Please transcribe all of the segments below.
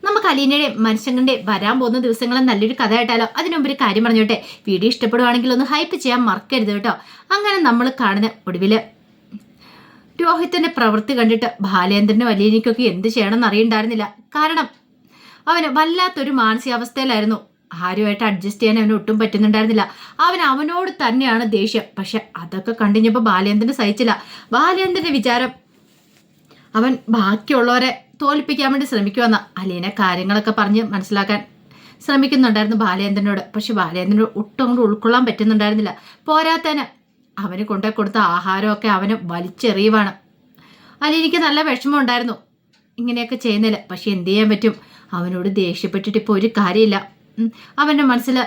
നമുക്ക് അലീനയുടെ മനുഷ്യങ്ങളുടെ വരാൻ പോകുന്ന ദിവസങ്ങളും നല്ലൊരു കഥ കേട്ടാലോ? അതിനുമുമ്പ് ഒരു കാര്യം പറഞ്ഞോട്ടെ, വീഡിയോ ഇഷ്ടപ്പെടുവാണെങ്കിൽ ഒന്ന് ഹൈപ്പ് ചെയ്യാൻ മറക്കരുത് കേട്ടോ. അങ്ങനെ നമ്മൾ കാണുന്ന ഒടുവില് രോഹിത്തിന്റെ പ്രവൃത്തി കണ്ടിട്ട് ബാലേന്ദ്രനും അലീനയ്ക്കൊക്കെ എന്ത് ചെയ്യണമെന്ന് അറിയണ്ടായിരുന്നില്ല. കാരണം അവന് വല്ലാത്തൊരു മാനസികാവസ്ഥയിലായിരുന്നു. ആരുമായിട്ട് അഡ്ജസ്റ്റ് ചെയ്യാൻ അവന് ഒട്ടും പറ്റുന്നുണ്ടായിരുന്നില്ല. അവനോട് തന്നെയാണ് ദേഷ്യം. പക്ഷെ അതൊക്കെ കണ്ടിഞ്ഞപ്പോൾ ബാലേന്ദ്രന് സഹിച്ചില്ല. ബാലേന്ദ്രന്റെ വിചാരം അവൻ ബാക്കിയുള്ളവരെ തോൽപ്പിക്കാൻ വേണ്ടി ശ്രമിക്കുമെന്ന. അലീന കാര്യങ്ങളൊക്കെ പറഞ്ഞ് മനസ്സിലാക്കാൻ ശ്രമിക്കുന്നുണ്ടായിരുന്നു ബാലേന്ദ്രനോട്. പക്ഷെ ബാലേന്ദ്രനോട് ഒട്ടും അങ്ങോട്ട് ഉൾക്കൊള്ളാൻ പറ്റുന്നുണ്ടായിരുന്നില്ല. പോരാത്തന് അവന് കൊണ്ടേ കൊടുത്ത ആഹാരമൊക്കെ അവന് വലിച്ചെറിയുവാണ്. അലീനയ്ക്ക് നല്ല വിഷമം ഉണ്ടായിരുന്നു ഇങ്ങനെയൊക്കെ ചെയ്യുന്നില്ല. പക്ഷെ എന്ത് ചെയ്യാൻ പറ്റും? അവനോട് ദേഷ്യപ്പെട്ടിട്ട് ഇപ്പോൾ ഒരു കാര്യമില്ല. അവൻ്റെ മനസ്സിൽ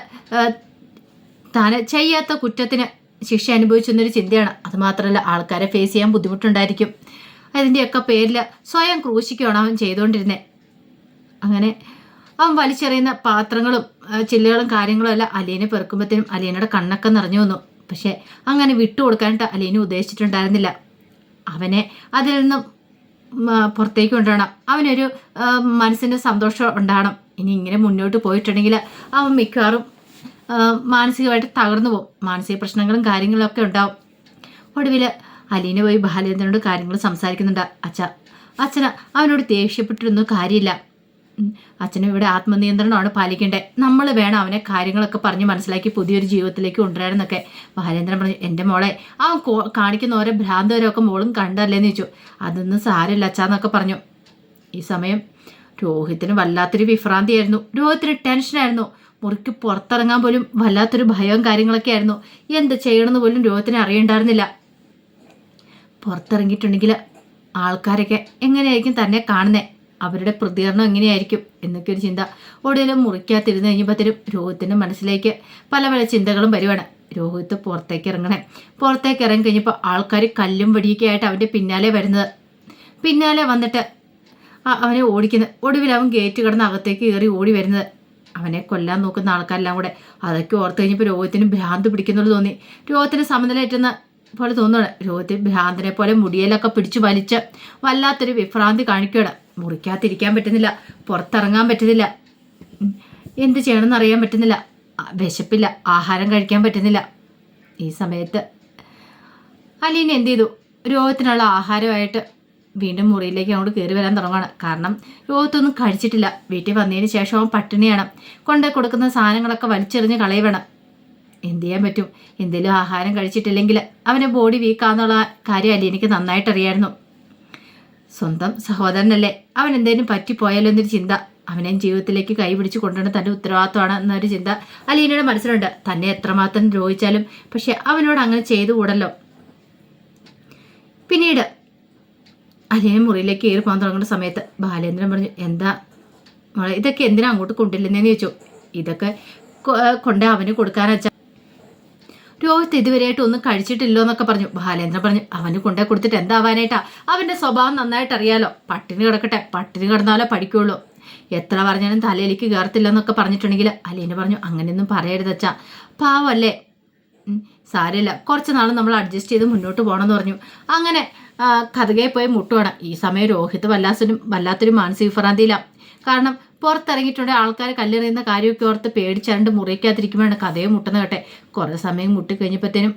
താൻ ചെയ്യാത്ത കുറ്റത്തിന് ശിക്ഷ അനുഭവിച്ചെന്നൊരു ചിന്തയാണ്. അതുമാത്രമല്ല, ആൾക്കാരെ ഫേസ് ചെയ്യാൻ ബുദ്ധിമുട്ടുണ്ടായിരിക്കും. അതിൻ്റെയൊക്കെ പേരിൽ സ്വയം ക്രൂശിക്കുകയാണ് അവൻ ചെയ്തുകൊണ്ടിരുന്നത്. അങ്ങനെ അവൻ വലിച്ചെറിയുന്ന പാത്രങ്ങളും ചില്ലുകളും കാര്യങ്ങളും എല്ലാം അലീനെ പെറുക്കുമ്പോഴത്തേനും അലീനയുടെ കണ്ണൊക്കെ നിറഞ്ഞു വന്നു. പക്ഷെ അങ്ങനെ വിട്ടുകൊടുക്കാനായിട്ട് അലീന ഉദ്ദേശിച്ചിട്ടുണ്ടായിരുന്നില്ല. അവനെ അതിൽ നിന്നും പുറത്തേക്ക് കൊണ്ടുവരണം. അവനൊരു മനസ്സിൻ്റെ സന്തോഷം ഉണ്ടാകണം. ഇനി ഇങ്ങനെ മുന്നോട്ട് പോയിട്ടുണ്ടെങ്കിൽ അവൻ മിക്കവാറും മാനസികമായിട്ട് തകർന്നു പോകും. മാനസിക പ്രശ്നങ്ങളും കാര്യങ്ങളൊക്കെ ഉണ്ടാവും. ഒടുവിൽ അലീന പോയി ബാലേന്ദ്രനോട് കാര്യങ്ങൾ സംസാരിക്കുന്നുണ്ട്. അച്ഛന് അവനോട് ദേഷ്യപ്പെട്ടിരുന്നു കാര്യമില്ല. അച്ഛനും ഇവിടെ ആത്മനിയന്ത്രണമാണ് പാലിക്കേണ്ടത്. നമ്മൾ വേണം അവനെ കാര്യങ്ങളൊക്കെ പറഞ്ഞ് മനസ്സിലാക്കി പുതിയൊരു ജീവിതത്തിലേക്ക് കൊണ്ടുവരാനെന്നൊക്കെ. ബാലേന്ദ്രൻ പറഞ്ഞു, എൻ്റെ മോളെ അവൻ കാണിക്കുന്ന ഓരോ ഭ്രാന്തവരൊക്കെ മോളും കണ്ടല്ലേന്ന് ചോദിച്ചു. അതൊന്നും സാരമില്ല അച്ഛാന്നൊക്കെ പറഞ്ഞു. ഈ സമയം രോഹിത്തിന് വല്ലാത്തൊരു വിഭ്രാന്തിയായിരുന്നു. രോഹിത്തിന് ടെൻഷനായിരുന്നു. മുറിക്ക് പുറത്തിറങ്ങാൻ പോലും വല്ലാത്തൊരു ഭയവും കാര്യങ്ങളൊക്കെ ആയിരുന്നു. എന്ത് ചെയ്യണമെന്ന് പോലും രോഹിത്തിന് അറിയണ്ടായിരുന്നില്ല. പുറത്തിറങ്ങിയിട്ടുണ്ടെങ്കിൽ ആൾക്കാരൊക്കെ എങ്ങനെയായിരിക്കും തന്നെ കാണുന്നത്, അവരുടെ പ്രതികരണം എങ്ങനെയായിരിക്കും എന്നൊക്കെ ഒരു ചിന്ത ഒടുവിലും മുറിക്കാത്തിരുന്ന് കഴിഞ്ഞപ്പോഴത്തേനും രോഹിത്തിൻ്റെ മനസ്സിലേക്ക് പല പല ചിന്തകളും വരുവാണ്. രോഹിത്ത് പുറത്തേക്ക് ഇറങ്ങണേ. പുറത്തേക്ക് ഇറങ്ങി കഴിഞ്ഞപ്പോൾ ആൾക്കാർ കല്ലും വടിയൊക്കെ ആയിട്ട് അവൻ്റെ പിന്നാലെ വരുന്നത്. പിന്നാലെ വന്നിട്ട് അവനെ ഓടിക്കുന്നത്. ഒടുവിൽ അവൻ ഗേറ്റ് കടന്ന് അകത്തേക്ക് കയറി ഓടി വരുന്നത്. അവനെ കൊല്ലാൻ നോക്കുന്ന ആൾക്കാരെല്ലാം കൂടെ. അതൊക്കെ ഓർത്ത് കഴിഞ്ഞപ്പോൾ രോഹിത്തിന് ഭ്രാന്ത് പിടിക്കുന്നുള്ളൂ തോന്നി. രോഹിത്തിന് സമനിലേറ്റുന്ന പോലെ തോന്നുകയാണ്. രോഹിത്തിന് ഭ്രാന്തിനെ പോലെ മുടിയിലൊക്കെ പിടിച്ചു വലിച്ച് വല്ലാത്തൊരു വിഭ്രാന്തി കാണിക്കുകയാണ്. മുറിക്കാതിരിക്കാൻ പറ്റുന്നില്ല, പുറത്തിറങ്ങാൻ പറ്റുന്നില്ല, എന്ത് ചെയ്യണമെന്ന് അറിയാൻ പറ്റുന്നില്ല, വിശപ്പില്ല, ആഹാരം കഴിക്കാൻ പറ്റുന്നില്ല. ഈ സമയത്ത് അലീന എന്ത് ചെയ്തു? രോഹിത്തിനുള്ള ആഹാരമായിട്ട് വീണ്ടും മുറിയിലേക്ക് അങ്ങോട്ട് കയറി വരാൻ തുടങ്ങുകയാണ്. കാരണം രോഹിത്തൊന്നും കഴിച്ചിട്ടില്ല. വീട്ടിൽ വന്നതിന് ശേഷം അവൻ പട്ടിണിയാണ്. കൊണ്ടു കൊടുക്കുന്ന സാധനങ്ങളൊക്കെ വലിച്ചെറിഞ്ഞ് കളയുവാണ്. എന്ത് ചെയ്യാൻ പറ്റും? എന്തെങ്കിലും ആഹാരം കഴിച്ചിട്ടില്ലെങ്കിൽ അവൻ്റെ ബോഡി വീക്കാന്നുള്ള കാര്യം അലീനയ്ക്ക് നന്നായിട്ട് അറിയായിരുന്നു. സ്വന്തം സഹോദരനല്ലേ, അവൻ എന്തെങ്കിലും പറ്റിപ്പോയാലോ എന്നൊരു ചിന്ത, അവനെ ജീവിതത്തിലേക്ക് കൈപിടിച്ച് കൊണ്ടുവരുന്ന തൻ്റെ ഉത്തരവാദിത്തമാണ് എന്നൊരു ചിന്ത അലീനയുടെ മനസ്സിലുണ്ട്. തന്നെ എത്രമാത്രം ദ്രോഹിച്ചാലും പക്ഷെ അവനോട് അങ്ങനെ ചെയ്തുകൂടല്ലോ. പിന്നീട് അലീന മുറിയിലേക്ക് കയറി പോകാൻ തുടങ്ങുന്ന സമയത്ത് ബാലേന്ദ്രൻ പറഞ്ഞു, എന്താ മോളെ ഇതൊക്കെ എന്തിനാ അങ്ങോട്ട് കൊണ്ടില്ലെന്നേന്ന് ചോദിച്ചു. ഇതൊക്കെ കൊണ്ട് അവന് കൊടുക്കാനച്ച. രോഹിത്ത് ഇതുവരെയായിട്ട് ഒന്നും കഴിച്ചിട്ടില്ലോ എന്നൊക്കെ പറഞ്ഞു. ബാലേന്ദ്രൻ പറഞ്ഞു, അവന് കൊണ്ടേ കൊടുത്തിട്ട് എന്താവാനായിട്ടാ? അവൻ്റെ സ്വഭാവം നന്നായിട്ട് അറിയാലോ. പട്ടിണി കിടക്കട്ടെ, പട്ടിണി കിടന്നാലോ പഠിക്കുള്ളൂ. എത്ര പറഞ്ഞാലും തലയിലേക്ക് കയറത്തില്ലെന്നൊക്കെ പറഞ്ഞിട്ടുണ്ടെങ്കിൽ അലീന പറഞ്ഞു, അങ്ങനെയൊന്നും പറയരുതച്ചാ, പാവല്ലേ, സാരമില്ല, കുറച്ച് നാൾ നമ്മൾ അഡ്ജസ്റ്റ് ചെയ്ത് മുന്നോട്ട് പോകണമെന്ന് പറഞ്ഞു. അങ്ങനെ കഥകയെ പോയി മുട്ടുവാണ്. ഈ സമയം രോഹിത്ത് വല്ലാത്തൊരു മാനസിക വിഭ്രാന്തിയിലാണ്. കാരണം പുറത്തിറങ്ങിയിട്ടുണ്ടെങ്കിൽ ആൾക്കാർ കല്ലെറിയുന്ന കാര്യമൊക്കെ ഓർത്ത് പേടിച്ചാണ്ട് മുറിക്കാതിരിക്കുമ്പോഴാണ് കഥയെ മുട്ടുന്ന കേട്ടെ. കുറേ സമയം മുട്ടിക്കഴിഞ്ഞപ്പോഴത്തേനും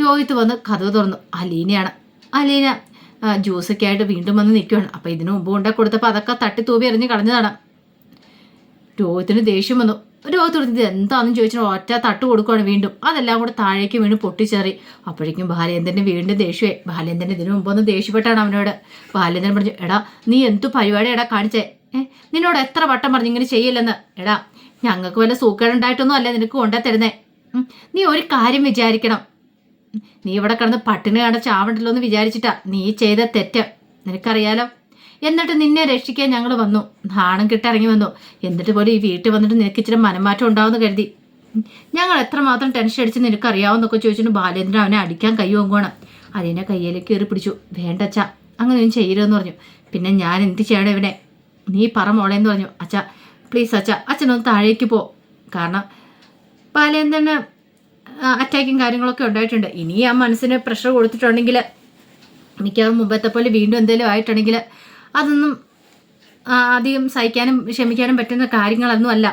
രോഹിത്ത് വന്ന് കഥ തുറന്നു. അലീനയാണ്. അലീന ജ്യൂസൊക്കെ ആയിട്ട് വീണ്ടും വന്ന് നിൽക്കുകയാണ്. അപ്പോൾ ഇതിനു മുമ്പ് കൊണ്ടേ കൊടുത്തപ്പോൾ അതൊക്കെ തട്ടി തൂവി എറിഞ്ഞ് കളഞ്ഞതാണ്. രോഹിത്തിന് ദേഷ്യം വന്നു. രോഹിത്ത് കൊടുത്തത് എന്താണെന്ന് ചോദിച്ചാൽ ഒറ്റ തട്ട് കൊടുക്കുകയാണ്. വീണ്ടും അതെല്ലാം കൂടെ താഴേക്ക് വീണ്ടും പൊട്ടിച്ചേറി. അപ്പോഴേക്കും ബാലേന്ദ്രന് വീണ്ടും ദേഷ്യമായി. ബാലേന്ദ്രൻ ഇതിനു മുമ്പൊന്ന് ദേഷ്യപ്പെട്ടാണ് അവനോട്. ബാലേന്ദ്രൻ പറഞ്ഞു, എടാ നീ എന്തു പരിപാടി എടാ കാണിച്ചേ? നിന്നോട് എത്ര വട്ടം പറഞ്ഞു ഇങ്ങനെ ചെയ്യില്ലെന്ന്? എടാ ഞങ്ങൾക്ക് വല്ല സൂക്കേടുണ്ടായിട്ടൊന്നും അല്ല നിനക്ക് കൊണ്ടേ തരുന്നേ. നീ ഒരു കാര്യം വിചാരിക്കണം, നീ ഇവിടെ കിടന്ന് പട്ടിണി കണ്ട ചാവണ്ടല്ലോ എന്ന് വിചാരിച്ചിട്ടാ നീ ചെയ്ത തെറ്റ് നിനക്കറിയാലോ. എന്നിട്ട് നിന്നെ രക്ഷിക്കാൻ ഞങ്ങൾ വന്നു, നാണം കിട്ടിറങ്ങി വന്നു. എന്നിട്ട് പോലും ഈ വീട്ടിൽ വന്നിട്ട് നിനക്ക് ഇച്ചിരി മനംമാറ്റം ഉണ്ടാവുമെന്ന് കരുതി. ഞങ്ങൾ എത്രമാത്രം ടെൻഷൻ അടിച്ച് നിനക്കറിയാവുന്നൊക്കെ ചോദിച്ചിട്ട് ബാലേന്ദ്രൻ അവനെ അടിക്കാൻ കൈ വാങ്ങുവാണ്. അതിനെ കയ്യിലേക്ക് കയറി പിടിച്ചു. വേണ്ടച്ചാ, അങ്ങനെയൊന്നും ചെയ്യരുതെന്ന് പറഞ്ഞു. പിന്നെ ഞാൻ എന്ത് ചെയ്യണം ഇവനെ? നീ പറ മോളേന്ന് പറഞ്ഞു. അച്ഛാ പ്ലീസ് അച്ഛാ, അച്ഛനൊന്ന് താഴേക്ക് പോ. കാരണം ബാലേന്ദ്രന് അറ്റാക്കും കാര്യങ്ങളൊക്കെ ഉണ്ടായിട്ടുണ്ട്. ഇനി ആ മനസ്സിന് പ്രഷർ കൊടുത്തിട്ടുണ്ടെങ്കിൽ മിക്കവാറും മുമ്പത്തെ പോലെ വീണ്ടും എന്തെങ്കിലും ആയിട്ടുണ്ടെങ്കിൽ അതൊന്നും അധികം സഹിക്കാനും ക്ഷമിക്കാനും പറ്റുന്ന കാര്യങ്ങളൊന്നും അല്ല.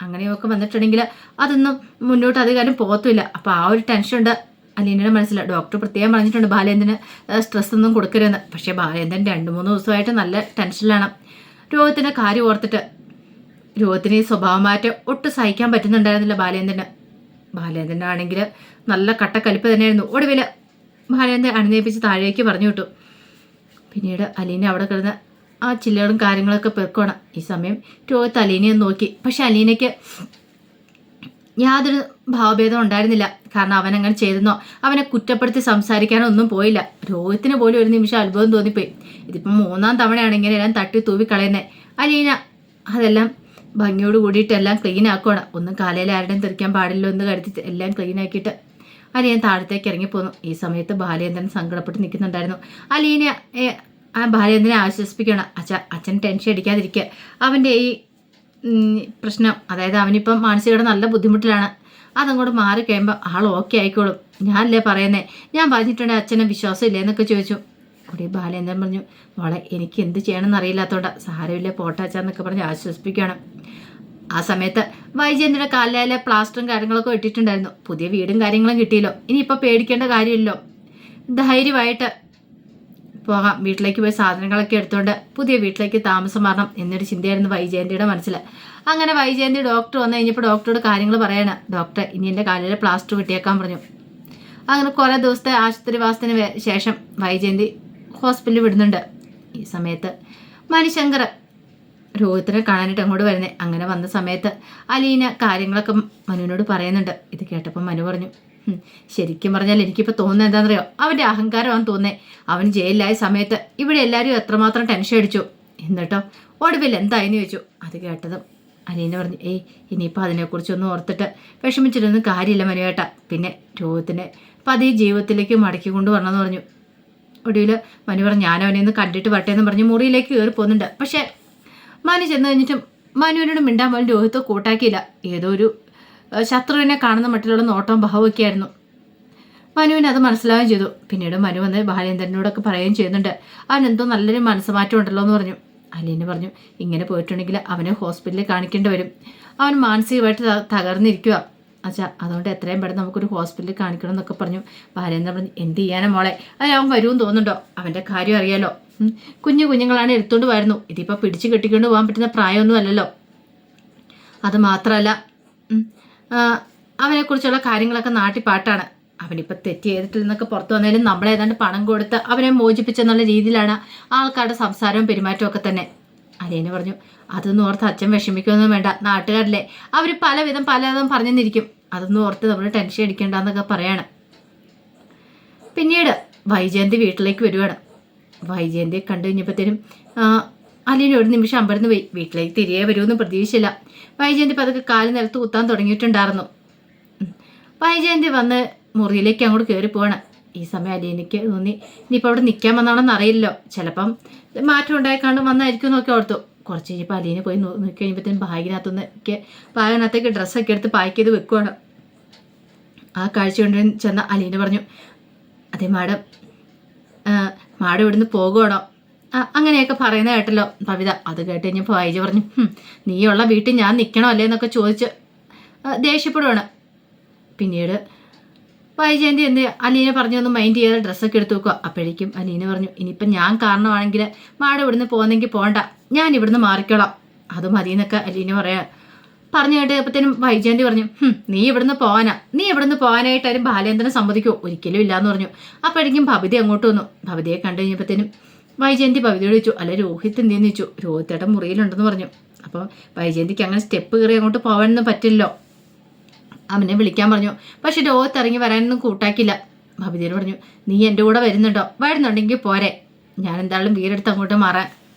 അങ്ങനെയൊക്കെ വന്നിട്ടുണ്ടെങ്കിൽ അതൊന്നും മുന്നോട്ട് അധികാരം പോകത്തുമില്ല. അപ്പോൾ ആ ഒരു ടെൻഷനുണ്ട് അലീനയുടെ മനസ്സിൽ. ഡോക്ടർ പ്രത്യേകം പറഞ്ഞിട്ടുണ്ട് ബാലേന്ദ്രന് സ്ട്രെസ് ഒന്നും കൊടുക്കരുതെന്ന്. പക്ഷേ ബാലേന്ദ്രൻ 2-3 ദിവസമായിട്ട് നല്ല ടെൻഷനിലാണ്. രോഗത്തിൻ്റെ കാര്യം ഓർത്തിട്ട് രോഗത്തിന് ഈ സ്വഭാവമാറ്റം ഒട്ടും സഹിക്കാൻ പറ്റുന്നുണ്ടായിരുന്നില്ല ബാലേന്ദ്രനാണെങ്കിൽ നല്ല കട്ടക്കലിപ്പ് തന്നെയായിരുന്നു. ഒടുവിൽ ബാലേന്ദ്രൻ അണിനേപ്പിച്ച് താഴേക്ക് പറഞ്ഞു വിട്ടു. പിന്നീട് അലീന അവിടെ കിടന്ന് ആ ചില്ലകളും കാര്യങ്ങളൊക്കെ പെറുക്കണം. ഈ സമയം രോഹിത്ത് അലീനയെ നോക്കി. പക്ഷെ അലീനയ്ക്ക് യാതൊരു ഭാവഭേദം ഉണ്ടായിരുന്നില്ല. കാരണം അവനങ്ങനെ ചെയ്തെന്നോ അവനെ കുറ്റപ്പെടുത്തി സംസാരിക്കാനോ ഒന്നും പോയില്ല. രോഹിത്തിന് പോലും ഒരു നിമിഷം അത്ഭുതം തോന്നിപ്പോയി. ഇതിപ്പം 3-ാം തവണയാണ് ഇങ്ങനെ എല്ലാം തട്ടി തൂവി കളയുന്നത്. അലീന അതെല്ലാം ഭംഗിയോട് കൂടിയിട്ട് എല്ലാം ക്ലീൻ ആക്കുകയാണ്. ഒന്നും കാലയിൽ ആരുടെയും തെറിക്കാൻ പാടില്ലോ എന്ന് കരുതി എല്ലാം ക്ലീൻ ആക്കിയിട്ട് അലീന താഴത്തേക്ക് ഇറങ്ങിപ്പോന്നു. ഈ സമയത്ത് ബാലേന്ദ്രൻ സങ്കടപ്പെട്ട് നിൽക്കുന്നുണ്ടായിരുന്നു. അലീന ബാലേന്ദ്രനെ ആശ്വസിപ്പിക്കണം. അച്ഛൻ ടെൻഷൻ അടിക്കാതിരിക്കുക. അവൻ്റെ ഈ പ്രശ്നം, അതായത് അവനിപ്പം മാനസികയുടെ നല്ല ബുദ്ധിമുട്ടിലാണ്. അതങ്ങോട്ട് മാറി കഴിയുമ്പോൾ ആൾ ഓക്കെ ആയിക്കോളും. ഞാനല്ലേ പറയുന്നേ, ഞാൻ പറഞ്ഞിട്ടുണ്ട് അച്ഛനെ വിശ്വാസം ഇല്ലേ എന്നൊക്കെ ചോദിച്ചു. അവിടെ ബാലേന്ദ്രൻ പറഞ്ഞു, മോളെ എനിക്ക് എന്ത് ചെയ്യണമെന്ന് അറിയില്ലാത്തതുകൊണ്ട് സാരമില്ല പോട്ടാച്ചാന്നൊക്കെ പറഞ്ഞ് ആശ്വസിപ്പിക്കണം. ആ സമയത്ത് വൈജയന്തിയുടെ കാലിലെ പ്ലാസ്റ്ററും കാര്യങ്ങളൊക്കെ ഇട്ടിട്ടുണ്ടായിരുന്നു. പുതിയ വീടും കാര്യങ്ങളും കിട്ടിയല്ലോ, ഇനിയിപ്പോൾ പേടിക്കേണ്ട കാര്യമില്ലല്ലോ, ധൈര്യമായിട്ട് പോകാം. വീട്ടിലേക്ക് പോയി സാധനങ്ങളൊക്കെ എടുത്തുകൊണ്ട് പുതിയ വീട്ടിലേക്ക് താമസം മാറണം എന്നൊരു ചിന്തയായിരുന്നു വൈജയന്തിയുടെ മനസ്സിൽ. അങ്ങനെ വൈജയന്തി ഡോക്ടർ വന്നു കഴിഞ്ഞപ്പോൾ ഡോക്ടറോട് കാര്യങ്ങൾ പറയാണ്. ഡോക്ടർ ഇനി എൻ്റെ കാലിലെ പ്ലാസ്റ്റർ കിട്ടിയേക്കാൻ പറഞ്ഞു. അങ്ങനെ കുറേ ദിവസത്തെ ആശുപത്രിവാസത്തിന് ശേഷം വൈജയന്തി ഹോസ്പിറ്റലിൽ വിടുന്നുണ്ട്. ഈ സമയത്ത് മണിശങ്കർ രോഹിത്തിനെ കാണാനായിട്ട് അങ്ങോട്ട് വരുന്നേ. അങ്ങനെ വന്ന സമയത്ത് അലീന കാര്യങ്ങളൊക്കെ മനുവിനോട് പറയുന്നുണ്ട്. ഇത് കേട്ടപ്പോൾ മനു പറഞ്ഞു, ശരിക്കും പറഞ്ഞാൽ എനിക്കിപ്പോൾ തോന്നുന്നത് എന്താണെന്നറിയോ, അവൻ്റെ അഹങ്കാരമാണെന്ന് തോന്നേ. അവൻ ജയിലിലായ സമയത്ത് ഇവിടെ എല്ലാവരും എത്രമാത്രം ടെൻഷൻ അടിച്ചു. എന്നിട്ടോ ഒടുവിൽ എന്തായെന്ന് ചോദിച്ചു. അത് കേട്ടതും അലീന പറഞ്ഞു, ഇനിയിപ്പോൾ അതിനെക്കുറിച്ചൊന്നും ഓർത്തിട്ട് വിഷമിച്ചിട്ടൊന്നും കാര്യമില്ല മനുവേട്ട. പിന്നെ രോഗത്തിനെ പതിയെ ജീവിതത്തിലേക്ക് മടക്കി കൊണ്ടുവരണമെന്ന് പറഞ്ഞു. ഒടുവിൽ മനു പറഞ്ഞു, ഞാനവനെ ഒന്ന് കണ്ടിട്ട് വട്ടേന്ന് പറഞ്ഞ് മുറിയിലേക്ക് കയറി പോകുന്നുണ്ട്. പക്ഷേ മനു ചെന്ന് കഴിഞ്ഞിട്ടും മനുവിനോട് മിണ്ടാൻ പോലും രോഹിത്ത് കൂട്ടാക്കിയില്ല. ഏതോ ഒരു ശത്രുവിനെ കാണുന്ന മട്ടിലുള്ള നോട്ടവും ഭാവമൊക്കെ ആയിരുന്നു. മനുവിന് അത് മനസ്സിലാവുകയും ചെയ്തു. പിന്നീട് മനു വന്ന് ബാലേന്ദ്രനോടൊക്കെ പറയുകയും ചെയ്യുന്നുണ്ട്, അവനെന്തോ നല്ലൊരു മനസ്സുമാറ്റം ഉണ്ടല്ലോ എന്ന് പറഞ്ഞു. അലീന പറഞ്ഞു, ഇങ്ങനെ പോയിട്ടുണ്ടെങ്കിൽ അവനെ ഹോസ്പിറ്റലിൽ കാണിക്കേണ്ടി വരും. അവൻ മാനസികമായിട്ട് തകർന്നിരിക്കുക അച്ഛാ, അതുകൊണ്ട് എത്രയും പെട്ടെന്ന് നമുക്കൊരു ഹോസ്പിറ്റലിൽ കാണിക്കണം എന്നൊക്കെ പറഞ്ഞു. ബാലേന്ദ്രൻ പറഞ്ഞു, എന്ത് ചെയ്യാനാ മോളെ, അവൻ വരുമെന്ന് തോന്നുന്നുണ്ടോ? അവൻ്റെ കാര്യം അറിയാലോ, കുഞ്ഞുങ്ങളാണ് എടുത്തുകൊണ്ട് വരുന്നു. ഇതിപ്പോൾ പിടിച്ച് കെട്ടിക്കൊണ്ട് പോകാൻ പറ്റുന്ന പ്രായമൊന്നും അല്ലല്ലോ. അത് മാത്രമല്ല അവനെക്കുറിച്ചുള്ള കാര്യങ്ങളൊക്കെ നാട്ടിപ്പാട്ടാണ്. അവനിപ്പോൾ തെറ്റ് ചെയ്തിട്ടില്ലെന്നൊക്കെ പുറത്തു വന്നാലും നമ്മളേതാണ്ട് പണം കൊടുത്ത് അവനെ മോചിപ്പിച്ചെന്നുള്ള രീതിയിലാണ് ആൾക്കാരുടെ സംസാരവും പെരുമാറ്റവും ഒക്കെ തന്നെ. അലീന പറഞ്ഞു, അതൊന്നും ഓർത്ത് അച്ഛൻ വിഷമിക്കൊന്നും വേണ്ട, നാട്ടുകാരല്ലേ, അവർ പലതും പറഞ്ഞെന്നിരിക്കും, അതൊന്നും ഓർത്ത് നമ്മൾ ടെൻഷൻ അടിക്കേണ്ടെന്നൊക്കെ പറയാണ്. പിന്നീട് വൈജയന്തി വീട്ടിലേക്ക് വരുവാണ്. വൈജയന്തിയെ കണ്ടു കഴിഞ്ഞപ്പോഴത്തേനും അലീന ഒരു നിമിഷം അമ്പരന്ന് പോയി. വീട്ടിലേക്ക് തിരികെ വരുമെന്ന് പ്രതീക്ഷിച്ചില്ല. വൈജയന്തി പതുക്കെ കാല് നിലത്ത് കുത്താൻ തുടങ്ങിയിട്ടുണ്ടായിരുന്നു. വൈജയന്തി വന്ന് മുറിയിലേക്ക് അങ്ങോട്ട് കയറി പോവാണ്. ഈ സമയം അലീനയ്ക്ക് തോന്നി, ഇനിയിപ്പോൾ അവിടെ നിൽക്കാൻ വന്നാണെന്ന് അറിയില്ലല്ലോ, ചിലപ്പം മാറ്റം ഉണ്ടായിക്കാണ്ട് വന്നായിരിക്കും എന്നൊക്കെ ഓർത്തു. കുറച്ച് കഴിഞ്ഞപ്പോൾ അലീന പോയി നോക്കി കഴിയുമ്പോഴത്തേനും ബാഗിനകത്തേക്ക് ഡ്രസ്സൊക്കെ എടുത്ത് പാക്ക് ചെയ്ത് വെക്കുവാണ്. ആ കാഴ്ച കൊണ്ട് ചെന്ന അലീന പറഞ്ഞു, അതെ മാഡം ഇവിടുന്ന് പോകുവാണോ? അങ്ങനെയൊക്കെ പറയുന്ന കേട്ടല്ലോ ഭവിത. അത് കേട്ട് കഴിഞ്ഞപ്പോൾ വൈജ പറഞ്ഞു, നീയുള്ള വീട്ടിൽ ഞാൻ നിൽക്കണോ അല്ലേ എന്നൊക്കെ ചോദിച്ച് ദേഷ്യപ്പെടുവാണ്. പിന്നീട് വൈജയന്തി എന്ത് അലീന പറഞ്ഞൊന്നും മൈൻഡ് ചെയ്യാതെ ഡ്രസ്സൊക്കെ എടുത്ത് വെക്കുക. അപ്പോഴേക്കും അലീന പറഞ്ഞു, ഇനിയിപ്പം ഞാൻ കാരണമാണെങ്കിൽ മാഡം ഇവിടുന്ന് പോകുന്നെങ്കിൽ പോകണ്ട, ഞാൻ ഇവിടുന്ന് മാറിക്കോളാം, അത് മതിയെന്നൊക്കെ അലീന പറഞ്ഞു കേട്ടപ്പോഴത്തേനും വൈജയന്തി പറഞ്ഞു, നീ ഇവിടുന്ന് പോകാനായിട്ടാരും ബാലേന്ദ്രനെ സമ്മതിക്കുമോ? ഒരിക്കലും ഇല്ലയെന്ന് പറഞ്ഞു. അപ്പോഴേക്കും ഭവിത അങ്ങോട്ട് വന്നു. ഭവിതയെ കണ്ടു കഴിഞ്ഞപ്പോഴത്തേനും വൈജയന്തി ഭവിതയോട് ചോദിച്ചു, അല്ല രോഹിത്ത് എന്തെന്ന് ചോദിച്ചു. രോഹിത്തേട്ടൻ മുറിയിലുണ്ടെന്ന് പറഞ്ഞു. അപ്പോൾ വൈജയന്തിക്ക് അങ്ങനെ സ്റ്റെപ്പ് കയറി അങ്ങോട്ട് പോകാനൊന്നും പറ്റില്ലല്ലോ, അവനെ വിളിക്കാൻ പറഞ്ഞു. പക്ഷെ രോഹിത്ത് ഇറങ്ങി വരാനൊന്നും കൂട്ടാക്കില്ല. ഭവിതയോട് പറഞ്ഞു, നീ എൻ്റെ കൂടെ വരുന്നുണ്ടെങ്കിൽ പോരെ, ഞാൻ എന്തായാലും വീടെടുത്ത് അങ്ങോട്ട്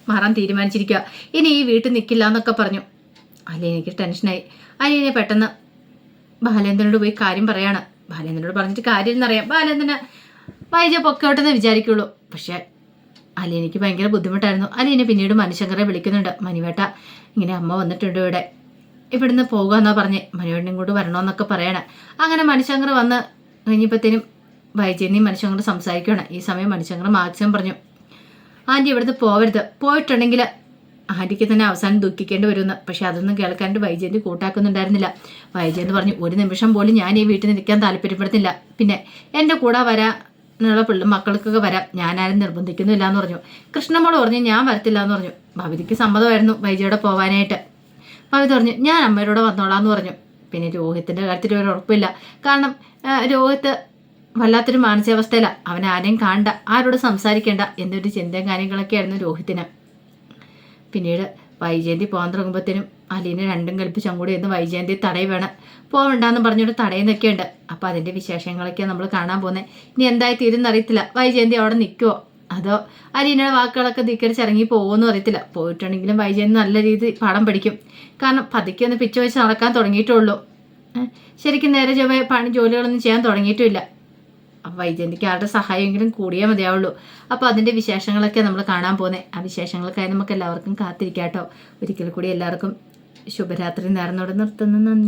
മാറാൻ തീരുമാനിച്ചിരിക്കുക, ഇനി ഈ വീട്ടിൽ നിൽക്കില്ല എന്നൊക്കെ പറഞ്ഞു. അലീനയ്ക്ക് ടെൻഷനായി. അലീന പെട്ടെന്ന് ബാലേന്ദ്രനോട് പോയി കാര്യം പറയാണ്. ബാലേന്ദ്രനോട് പറഞ്ഞിട്ട് കാര്യം എന്നറിയാം, ബാലേന്ദ്രന് വൈജ പൊക്കോട്ടെന്ന് വിചാരിക്കുള്ളൂ. പക്ഷെ അലീനയ്ക്ക് ഭയങ്കര ബുദ്ധിമുട്ടായിരുന്നു. അലീന പിന്നീട് മനുശങ്കറെ വിളിക്കുന്നുണ്ട്, മനുവേട്ട ഇങ്ങനെ അമ്മ വന്നിട്ടുണ്ട്, ഇവിടുന്ന് പോകുകയെന്നാ പറഞ്ഞ്, മനുവേട്ടനും ഇങ്ങോട്ട് വരണമെന്നൊക്കെ പറയണം. അങ്ങനെ മനുശങ്കർ വന്ന് കഴിഞ്ഞപ്പോഴത്തേനും വൈജയന്തിയും മനുശങ്കർ സംസാരിക്കുകയാണ്. ഈ സമയം മനുശങ്കർ മാക്സിമം പറഞ്ഞു, ആൻറ്റി ഇവിടുന്ന് പോവരുത്, പോയിട്ടുണ്ടെങ്കിൽ ആൻറ്റിക്ക് തന്നെ അവസാനം ദുഃഖിക്കേണ്ടി വരുമെന്ന്. പക്ഷെ അതൊന്നും കേൾക്കാണ്ട് വൈജയന്തി കൂട്ടാക്കുന്നുണ്ടായിരുന്നില്ല. വൈജയന്തി പറഞ്ഞു, ഒരു നിമിഷം പോലും ഞാൻ ഈ വീട്ടിൽ നിൽക്കാൻ താല്പര്യപ്പെടുന്നില്ല. പിന്നെ എൻ്റെ കൂടെ വരാനുള്ള മക്കൾക്കൊക്കെ വരാം, ഞാനാരും നിർബന്ധിക്കുന്നില്ല എന്ന് പറഞ്ഞു. കൃഷ്ണമ്മോട് പറഞ്ഞു, ഞാൻ വരത്തില്ല എന്ന് പറഞ്ഞു. ഭവിതിക്ക് സമ്മതമായിരുന്നു വൈജയോടെ പോകാനായിട്ട്. ഭവിത പറഞ്ഞു, ഞാൻ അമ്മയോടെ വന്നോളാം എന്ന് പറഞ്ഞു. പിന്നെ രോഹിത്തിൻ്റെ കാര്യത്തിൽ ഒരു ഉറപ്പില്ല. കാരണം രോഹിത്ത് വല്ലാത്തൊരു മാനസികാവസ്ഥയിലാണ്. അവൻ ആരെയും കാണണ്ട, ആരോട് സംസാരിക്കേണ്ട എന്നൊരു ചിന്തയും കാര്യങ്ങളൊക്കെ ആയിരുന്നു രോഹിത്തിന്. പിന്നീട് വൈജയന്തി പോകാൻ തുടങ്ങുമ്പോഴത്തേനും അലീനെ രണ്ടും കൽപ്പിച്ച് അങ്ങോട്ട് ചെന്ന് വൈജയന്തി തടയുവേണം, പോകണ്ടെന്ന് പറഞ്ഞിട്ട് തടയുന്നൊക്കെ ഉണ്ട്. അപ്പോൾ അതിൻ്റെ വിശേഷങ്ങളൊക്കെയാണ് നമ്മൾ കാണാൻ പോകുന്നത്. ഇനി എന്തായി തീരുന്നറിയത്തില്ല. വൈജയന്തി അവിടെ നിൽക്കുമോ അതോ അലീനയുടെ വാക്കുകളൊക്കെ ധിക്കരിച്ച് ഇറങ്ങി പോകുമെന്നും അറിയത്തില്ല. പോയിട്ടുണ്ടെങ്കിലും വൈജയന്തി നല്ല രീതിയിൽ പാഠം പഠിക്കും. കാരണം പതുക്കെ ഒന്ന് പിച്ച വെച്ച് നടക്കാൻ തുടങ്ങിയിട്ടുള്ളൂ. ശരിക്കും നേരെ ജോലികളൊന്നും ചെയ്യാൻ തുടങ്ങിയിട്ടുമില്ല. അപ്പം വൈജയന്തിക്ക് ആരുടെ സഹായമെങ്കിലും കൂടിയേ മതിയാവുള്ളൂ. അപ്പോൾ അതിൻ്റെ വിശേഷങ്ങളൊക്കെ നമ്മൾ കാണാൻ പോകുന്നത്. ആ വിശേഷങ്ങൾക്കായി നമുക്ക് എല്ലാവർക്കും കാത്തിരിക്കാം കേട്ടോ. ഒരിക്കൽ കൂടി എല്ലാവർക്കും ശുഭരാത്രി നേർന്നോടെ നിർത്തുന്നു. നന്ദി.